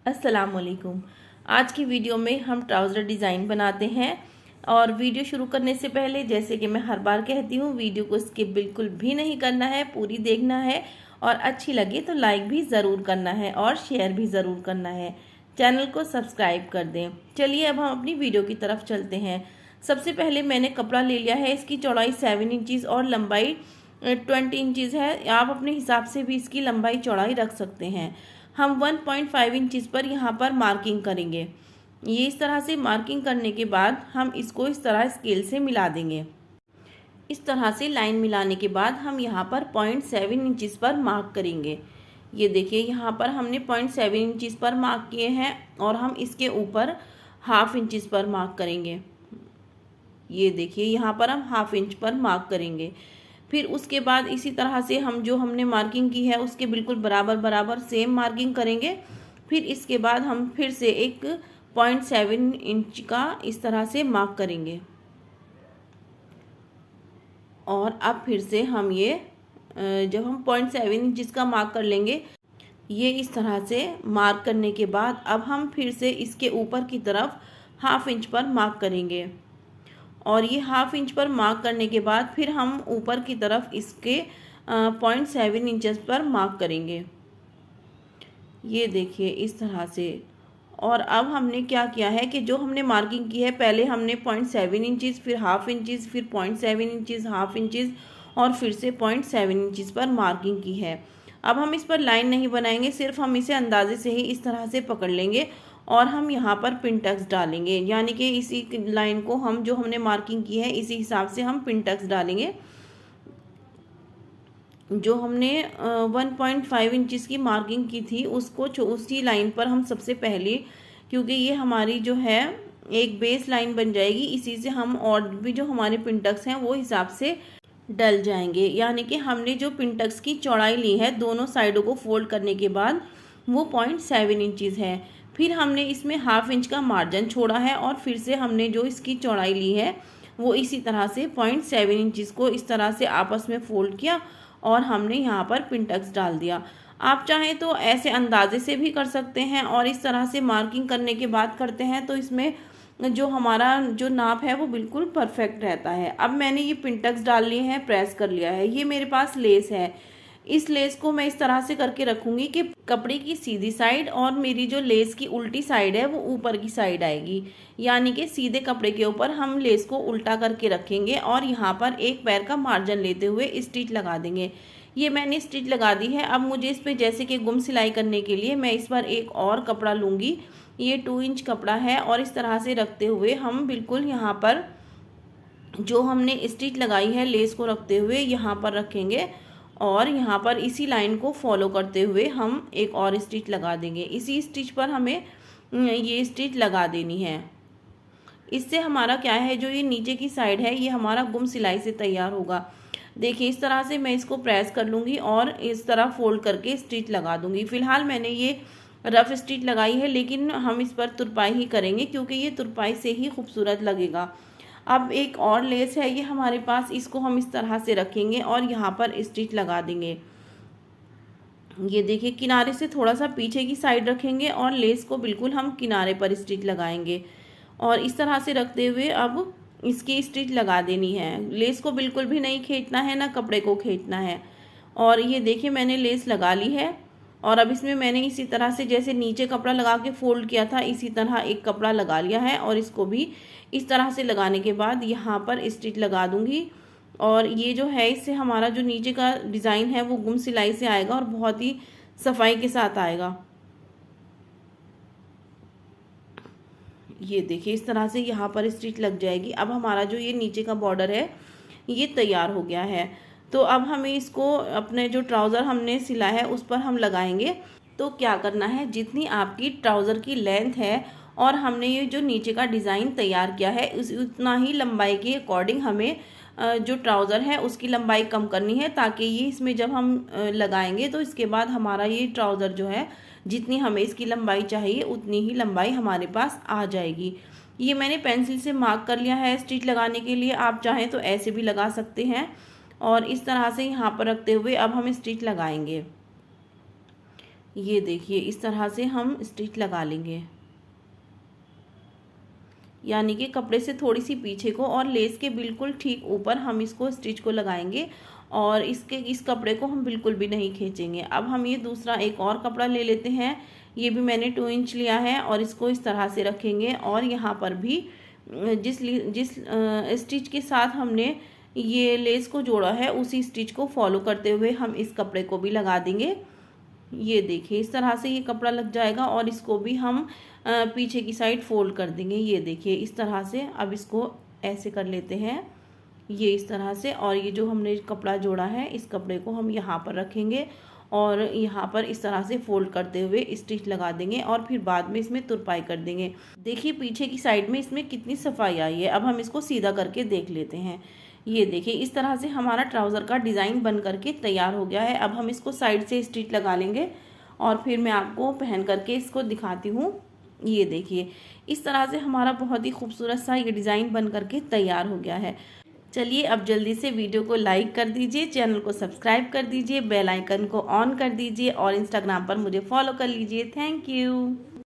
अस्सलामुअलैकुम। आज की वीडियो में हम ट्राउज़र डिज़ाइन बनाते हैं। और वीडियो शुरू करने से पहले जैसे कि मैं हर बार कहती हूँ, वीडियो को स्किप बिल्कुल भी नहीं करना है, पूरी देखना है और अच्छी लगे तो लाइक भी ज़रूर करना है और शेयर भी ज़रूर करना है। चैनल को सब्सक्राइब कर दें। चलिए अब हम अपनी वीडियो की तरफ चलते हैं। सबसे पहले मैंने कपड़ा ले लिया है। इसकी चौड़ाई 7 इंचज़ और लंबाई 20 इंचज़ है। आप अपने हिसाब से भी इसकी लंबाई चौड़ाई रख सकते हैं। हम 1.5 इंचज़ पर यहाँ पर मार्किंग करेंगे। ये इस तरह से मार्किंग करने के बाद हम इसको इस तरह स्केल से मिला देंगे। इस तरह से लाइन मिलाने के बाद हम यहाँ पर 0.7 इंचज़ पर मार्क करेंगे। ये देखिए, यहाँ पर हमने 0.7 इंचज़ पर मार्क किए हैं और हम इसके ऊपर हाफ इंचज़ पर मार्क करेंगे। ये देखिए, यहाँ पर हम हाफ इंच पर मार्क करेंगे। फिर उसके बाद इसी तरह से हम जो हमने मार्किंग की है उसके बिल्कुल बराबर बराबर सेम मार्किंग करेंगे। फिर इसके बाद हम फिर से एक 0.7 इंच का इस तरह से मार्क करेंगे। और अब फिर से हम ये जब हम 0.7 इंच का मार्क कर लेंगे, ये इस तरह से मार्क करने के बाद अब हम फिर से इसके ऊपर की तरफ हाफ इंच पर मार्क करेंगे। और ये हाफ इंच पर मार्क करने के बाद फिर हम ऊपर की तरफ इसके 0.7 इंचज़ पर मार्क करेंगे। ये देखिए इस तरह से। और अब हमने क्या किया है कि जो हमने मार्किंग की है, पहले हमने 0.7 इंचज़, फिर हाफ इंचज़, फिर 0.7 इंचज़, हाफ इंचज़ और फिर से 0.7 इंचज़ पर मार्किंग की है। अब हम इस पर लाइन नहीं बनाएंगे, सिर्फ हम इसे अंदाजे से ही इस तरह से पकड़ लेंगे और हम यहाँ पर पिन टक्स डालेंगे। यानी कि इसी लाइन को हम जो हमने मार्किंग की है इसी हिसाब से हम पिन टक्स डालेंगे। जो हमने 1.5 इंचज़ की मार्किंग की थी उसको उसी लाइन पर हम सबसे पहले, क्योंकि ये हमारी जो है एक बेस लाइन बन जाएगी, इसी से हम और भी जो हमारे पिन टक्स हैं वो हिसाब से डल जाएंगे। यानी कि हमने जो पिन टक्स की चौड़ाई ली है दोनों साइडों को फोल्ड करने के बाद वो 0.7 इंचज़ है। फिर हमने इसमें हाफ इंच का मार्जिन छोड़ा है और फिर से हमने जो इसकी चौड़ाई ली है वो इसी तरह से 0.7 इंचज़ को इस तरह से आपस में फोल्ड किया और हमने यहाँ पर पिन टक्स डाल दिया। आप चाहें तो ऐसे अंदाजे से भी कर सकते हैं और इस तरह से मार्किंग करने के बाद करते हैं तो इसमें जो हमारा जो नाप है वो बिल्कुल परफेक्ट रहता है। अब मैंने ये पिन टक्स डाल लिए हैं, प्रेस कर लिया है। ये मेरे पास लेस है। इस लेस को मैं इस तरह से करके रखूँगी कि कपड़े की सीधी साइड और मेरी जो लेस की उल्टी साइड है वो ऊपर की साइड आएगी। यानी कि सीधे कपड़े के ऊपर हम लेस को उल्टा करके रखेंगे और यहाँ पर एक पैर का मार्जिन लेते हुए स्टिच लगा देंगे। ये मैंने स्टिच लगा दी है। अब मुझे इस पर जैसे कि गुम सिलाई करने के लिए मैं इस पर एक और कपड़ा लूँगी। ये 2 इंच कपड़ा है और इस तरह से रखते हुए हम बिल्कुल यहाँ पर जो हमने स्टिच लगाई है लेस को रखते हुए यहाँ पर रखेंगे और यहाँ पर इसी लाइन को फॉलो करते हुए हम एक और स्टिच लगा देंगे। इसी स्टिच पर हमें ये स्टिच लगा देनी है। इससे हमारा क्या है, जो ये नीचे की साइड है ये हमारा गुम सिलाई से तैयार होगा। देखिए इस तरह से मैं इसको प्रेस कर लूँगी और इस तरह फोल्ड करके स्टिच लगा दूँगी। फ़िलहाल मैंने ये रफ स्टिच लगाई है, लेकिन हम इस पर तुरपाई ही करेंगे क्योंकि ये तुरपाई से ही खूबसूरत लगेगा। अब एक और लेस है ये हमारे पास, इसको हम इस तरह से रखेंगे और यहाँ पर स्टिच लगा देंगे। ये देखिए किनारे से थोड़ा सा पीछे की साइड रखेंगे और लेस को बिल्कुल हम किनारे पर स्टिच लगाएंगे और इस तरह से रखते हुए अब इसकी स्टिच लगा देनी है। लेस को बिल्कुल भी नहीं खींचना है, ना कपड़े को खींचना है। और ये देखिए मैंने लेस लगा ली है और अब इसमें मैंने इसी तरह से जैसे नीचे कपड़ा लगा के फोल्ड किया था इसी तरह एक कपड़ा लगा लिया है और इसको भी इस तरह से लगाने के बाद यहाँ पर स्टिच लगा दूँगी। और ये जो है इससे हमारा जो नीचे का डिज़ाइन है वो गुम सिलाई से आएगा और बहुत ही सफाई के साथ आएगा। ये देखिए इस तरह से यहाँ पर स्टिच लग जाएगी। अब हमारा जो ये नीचे का बॉर्डर है ये तैयार हो गया है। तो अब हमें इसको अपने जो ट्राउज़र हमने सिला है उस पर हम लगाएंगे। तो क्या करना है, जितनी आपकी ट्राउज़र की लेंथ है और हमने ये जो नीचे का डिज़ाइन तैयार किया है उतना ही लंबाई के अकॉर्डिंग हमें जो ट्राउज़र है उसकी लंबाई कम करनी है, ताकि ये इसमें जब हम लगाएंगे तो इसके बाद हमारा ये ट्राउज़र जो है जितनी हमें इसकी लंबाई चाहिए उतनी ही लंबाई हमारे पास आ जाएगी। ये मैंने पेंसिल से मार्क कर लिया है स्टिच लगाने के लिए। आप चाहें तो ऐसे भी लगा सकते हैं और इस तरह से यहाँ पर रखते हुए अब हम स्टिच लगाएंगे। ये देखिए इस तरह से हम स्टिच लगा लेंगे, यानी कि कपड़े से थोड़ी सी पीछे को और लेस के बिल्कुल ठीक ऊपर हम इसको स्टिच को लगाएंगे और इस कपड़े को हम बिल्कुल भी नहीं खींचेंगे। अब हम ये दूसरा एक और कपड़ा ले लेते हैं, ये भी मैंने 2 इंच लिया है और इसको इस तरह से रखेंगे और यहाँ पर भी जिस स्टिच के साथ हमने ये लेस को जोड़ा है उसी स्टिच को फॉलो करते हुए हम इस कपड़े को भी लगा देंगे। ये देखिए इस तरह से ये कपड़ा लग जाएगा और इसको भी हम पीछे की साइड फोल्ड कर देंगे। ये देखिए इस तरह से। अब इसको ऐसे कर लेते हैं, ये इस तरह से, और ये जो हमने कपड़ा जोड़ा है इस कपड़े को हम यहाँ पर रखेंगे और यहाँ पर इस तरह से फोल्ड करते हुए स्टिच लगा देंगे और फिर बाद में इसमें तुरपाई कर देंगे। देखिए पीछे की साइड में इसमें कितनी सफाई आई है। अब हम इसको सीधा करके देख लेते हैं। ये देखिए इस तरह से हमारा ट्राउज़र का डिज़ाइन बन करके तैयार हो गया है। अब हम इसको साइड से स्टिच लगा लेंगे और फिर मैं आपको पहन करके इसको दिखाती हूँ। ये देखिए इस तरह से हमारा बहुत ही खूबसूरत सा ये डिज़ाइन बन करके तैयार हो गया है। चलिए अब जल्दी से वीडियो को लाइक कर दीजिए, चैनल को सब्सक्राइब कर दीजिए, बेल आइकन को ऑन कर दीजिए और इंस्टाग्राम पर मुझे फॉलो कर लीजिए। Thank you.